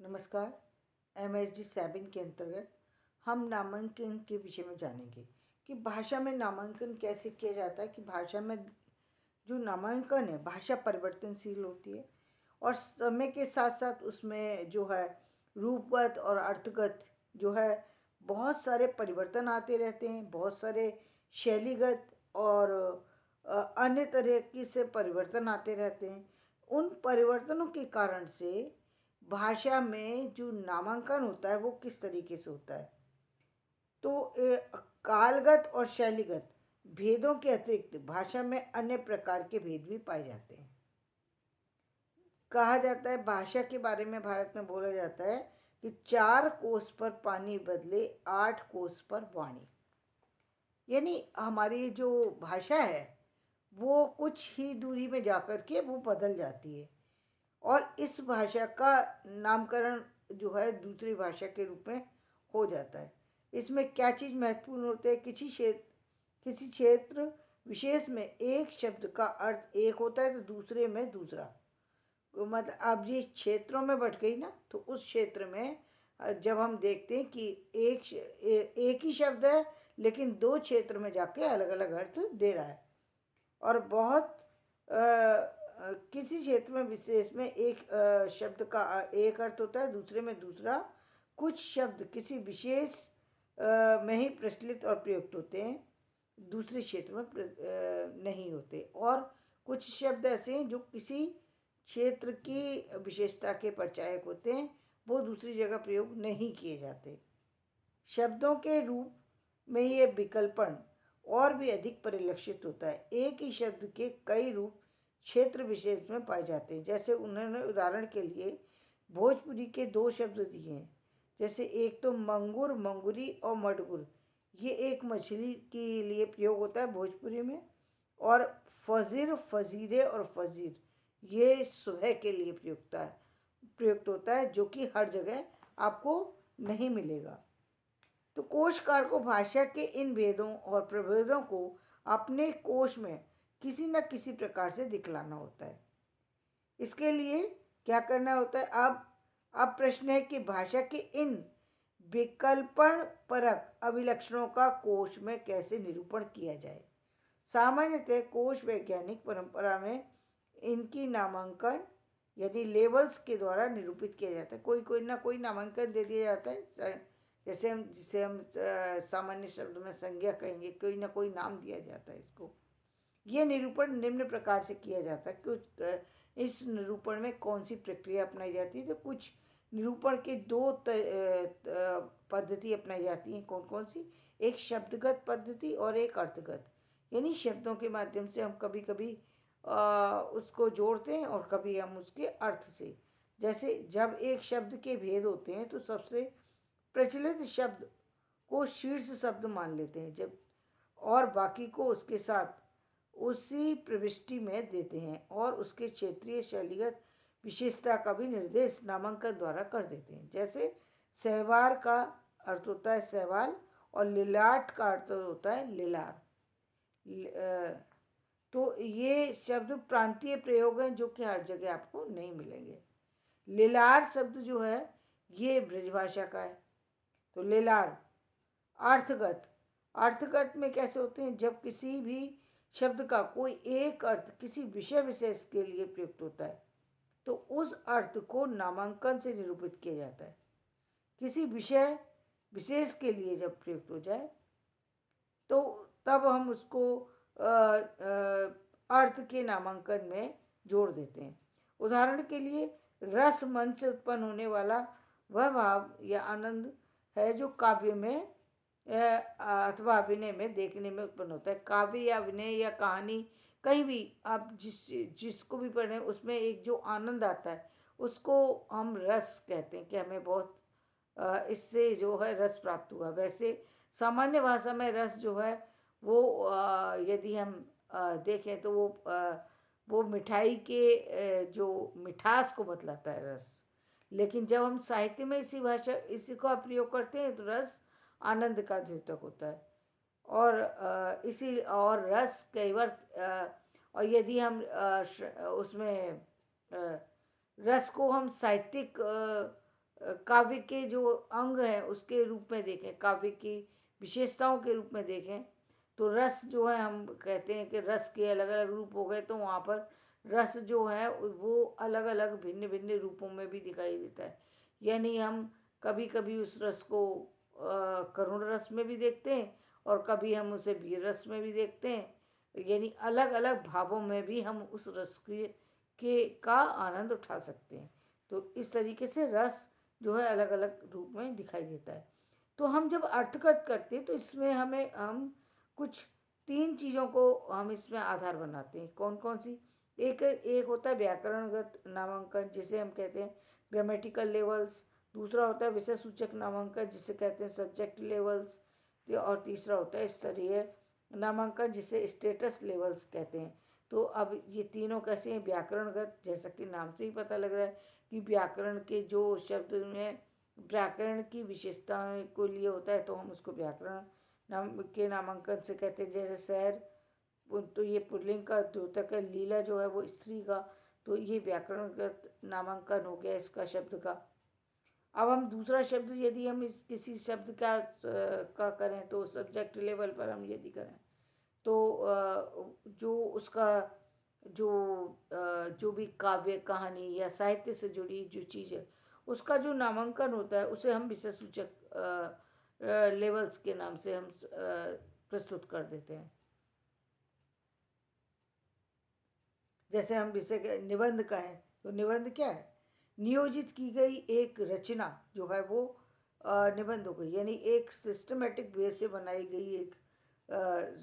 नमस्कार। MSG Sabin के अंतर्गत हम नामांकन के विषय में जानेंगे कि भाषा में नामांकन कैसे किया जाता है। कि भाषा में जो नामांकन है, भाषा परिवर्तनशील होती है और समय के साथ साथ उसमें जो है रूपगत और अर्थगत जो है बहुत सारे परिवर्तन आते रहते हैं। बहुत सारे शैलीगत और अन्य तरीके से परिवर्तन आते रहते हैं। उन परिवर्तनों के कारण से भाषा में जो नामांकन होता है वो किस तरीके से होता है। तो कालगत और शैलीगत भेदों के अतिरिक्त भाषा में अन्य प्रकार के भेद भी पाए जाते हैं। कहा जाता है, भाषा के बारे में भारत में बोला जाता है कि 4 कोस पर पानी बदले 8 कोस पर वाणी। यानी हमारी जो भाषा है वो कुछ ही दूरी में जाकर के वो बदल जाती है और इस भाषा का नामकरण जो है दूसरी भाषा के रूप में हो जाता है। इसमें क्या चीज़ महत्वपूर्ण होती है, किसी क्षेत्र विशेष में एक शब्द का अर्थ एक होता है तो दूसरे में दूसरा। मतलब अब ये क्षेत्रों में बट गई ना, तो उस क्षेत्र में जब हम देखते हैं कि एक ही शब्द है लेकिन 2 क्षेत्र में जाके अलग अलग अर्थ दे रहा है। और बहुत किसी क्षेत्र में विशेष में एक शब्द का एक अर्थ होता है, दूसरे में दूसरा। कुछ शब्द किसी विशेष में ही प्रचलित और प्रयुक्त होते हैं, दूसरे क्षेत्र में नहीं होते। और कुछ शब्द ऐसे हैं जो किसी क्षेत्र की विशेषता के परिचायक होते हैं, वो दूसरी जगह प्रयोग नहीं किए जाते। शब्दों के रूप में ये विकल्पन और भी अधिक परिलक्षित होता है। एक ही शब्द के कई रूप क्षेत्र विशेष में पाए जाते हैं। जैसे उन्होंने उदाहरण के लिए भोजपुरी के 2 शब्द दिए हैं। जैसे एक तो मंगुर, मंगुरी और मडगुर, ये एक मछली के लिए प्रयोग होता है भोजपुरी में। और फजीर, फजीरे और फजीर, ये सुबह के लिए प्रयुक्त होता है, जो कि हर जगह आपको नहीं मिलेगा। तो कोशकार को भाषा के इन भेदों और प्रभेदों को अपने कोश में किसी न किसी प्रकार से दिखलाना होता है। इसके लिए क्या करना होता है। अब प्रश्न है कि भाषा के इन विकल्पन परक अभिलक्षणों का कोश में कैसे निरूपण किया जाए। सामान्यतः कोश वैज्ञानिक परंपरा में इनकी नामांकन यानी लेवल्स के द्वारा निरूपित किया जाता है। कोई ना कोई नामांकन दे दिया जाता है, जिसे हम सामान्य शब्द में संज्ञा कहेंगे। कोई ना कोई नाम दिया जाता है इसको। यह निरूपण निम्न प्रकार से किया जाता है। कुछ इस निरूपण में कौन सी प्रक्रिया अपनाई जाती है। तो कुछ निरूपण के 2 पद्धति अपनाई जाती हैं। कौन कौन सी? एक शब्दगत पद्धति और एक अर्थगत। यानी शब्दों के माध्यम से हम कभी कभी उसको जोड़ते हैं और कभी हम उसके अर्थ से। जैसे जब एक शब्द के भेद होते हैं तो सबसे प्रचलित शब्द को शीर्ष शब्द मान लेते हैं, जब और बाकी को उसके साथ उसी प्रविष्टि में देते हैं और उसके क्षेत्रीय शैलीगत विशेषता का भी निर्देश नामांकन द्वारा कर देते हैं। जैसे सहवार का अर्थ होता है सहवाल और लिलाट का अर्थ होता है लिलार। तो ये शब्द प्रांतीय प्रयोग हैं जो कि हर जगह आपको नहीं मिलेंगे। लिलार शब्द जो है ये ब्रजभाषा का है। तो लिलार। अर्थगत में कैसे होते हैं? जब किसी भी शब्द का कोई एक अर्थ किसी विषय विशेष के लिए प्रयुक्त होता है तो उस अर्थ को नामांकन से निरूपित किया जाता है। किसी विषय विशेष के लिए जब प्रयुक्त हो जाए तो तब हम उसको अर्थ के नामांकन में जोड़ देते हैं। उदाहरण के लिए रस मन से उत्पन्न होने वाला वह भाव या आनंद है जो काव्य में अथवा अभिनय में देखने में उत्पन्न होता है। काव्य या अभिनय या कहानी कहीं भी आप जिसको भी पढ़ें उसमें एक जो आनंद आता है उसको हम रस कहते हैं कि हमें बहुत इससे जो है रस प्राप्त हुआ। वैसे सामान्य भाषा में रस जो है वो यदि हम देखें तो वो मिठाई के जो मिठास को बतलाता है रस। लेकिन जब हम साहित्य में इसी का प्रयोग करते हैं तो रस आनंद का द्योतक होता है। और इसी और रस कई बार और यदि हम उसमें रस को हम साहित्यिक काव्य के जो अंग हैं उसके रूप में देखें, काव्य की विशेषताओं के रूप में देखें, तो रस जो है, हम कहते हैं कि रस के अलग अलग रूप हो गए, तो वहाँ पर रस जो है वो अलग अलग भिन्न भिन्न रूपों में भी दिखाई देता है। यानी हम कभी कभी उस रस को करुण रस में भी देखते हैं और कभी हम उसे वीर रस में भी देखते हैं। यानी अलग अलग भावों में भी हम उस रस के का आनंद उठा सकते हैं। तो इस तरीके से रस जो है अलग अलग रूप में दिखाई देता है। तो हम जब अर्थकट करते हैं तो इसमें हम कुछ 3 चीज़ों को हम इसमें आधार बनाते हैं। कौन कौन सी? एक एक होता है व्याकरणगत नामांकन, जिसे हम कहते हैं ग्रामेटिकल लेवल्स। दूसरा होता है विषय सूचक नामांकन, जिसे कहते हैं सब्जेक्ट लेवल्स। और तीसरा होता है स्तरीय नामांकन, जिसे स्टेटस लेवल्स कहते हैं। तो अब ये तीनों कैसे हैं? व्याकरणगत, जैसा कि नाम से ही पता लग रहा है कि व्याकरण के जो शब्द में व्याकरण की विशेषताओं को लिए होता है, तो हम उसको व्याकरण नामांकन से कहते हैं। जैसे शहर, तो ये पुल्लिंग का द्योतक है, लीला जो है वो स्त्री का, तो ये व्याकरणगत नामांकन हो गया इसका शब्द का। अब हम दूसरा शब्द, यदि हम इस किसी शब्द का करें, तो सब्जेक्ट लेवल पर हम यदि करें, तो जो उसका जो भी काव्य कहानी या साहित्य से जुड़ी जो चीज़ है, उसका जो नामांकन होता है, उसे हम विषय सूचक लेवल्स के नाम से हम प्रस्तुत कर देते हैं। जैसे हम विषय के निबंध का है, तो निबंध क्या है? नियोजित की गई एक रचना जो है वो निबंध हो गई। यानी एक सिस्टमेटिक वे से बनाई गई एक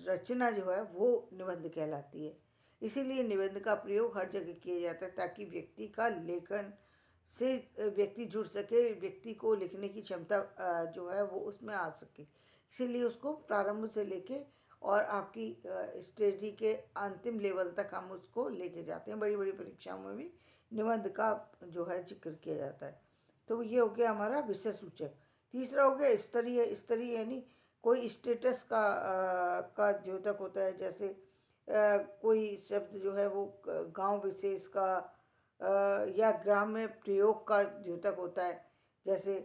रचना जो है वो निबंध कहलाती है। इसीलिए निबंध का प्रयोग हर जगह किया जाता है, ताकि व्यक्ति का लेखन से व्यक्ति जुड़ सके, व्यक्ति को लिखने की क्षमता जो है वो उसमें आ सके। इसीलिए उसको प्रारंभ से लेके और आपकी स्टडी के अंतिम लेवल तक हम उसको लेके जाते हैं। बड़ी बड़ी परीक्षाओं में भी निबंध का जो है जिक्र किया जाता है। तो ये हो गया हमारा विषय सूचक। तीसरा हो गया स्तरीय। स्तरीय यानी कोई स्टेटस का द्योतक होता है। जैसे कोई शब्द जो है वो गांव विशेष का या ग्राम में प्रयोग का द्योतक होता है। जैसे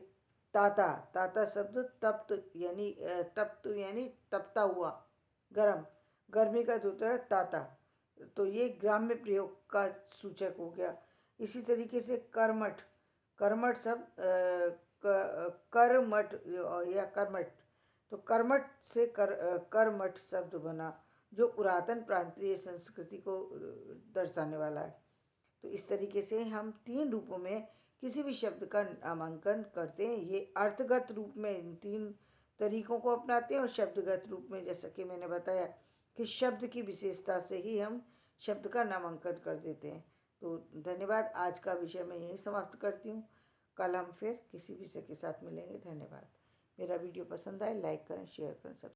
ताता, ताता शब्द तप्त यानी तपता हुआ, गर्म, गर्मी का होता है ताता, तो ये ग्राम्य प्रयोग का सूचक हो गया। इसी तरीके से कर्मठ, कर्मठ शब्द कर्मठ या कर्मठ, तो कर्मठ से कर्मठ शब्द बना, जो पुरातन प्रांतीय संस्कृति को दर्शाने वाला है। तो इस तरीके से हम 3 रूपों में किसी भी शब्द का नामांकन करते हैं। ये अर्थगत रूप में इन 3 तरीकों को अपनाते हैं, और शब्दगत रूप में जैसा कि मैंने बताया कि शब्द की विशेषता से ही हम शब्द का नामांकन कर देते हैं। तो धन्यवाद। आज का विषय मैं यहीं समाप्त करती हूँ। कल हम फिर किसी विषय के साथ मिलेंगे। धन्यवाद। मेरा वीडियो पसंद आए लाइक करें, शेयर करें, सब्सक्राइब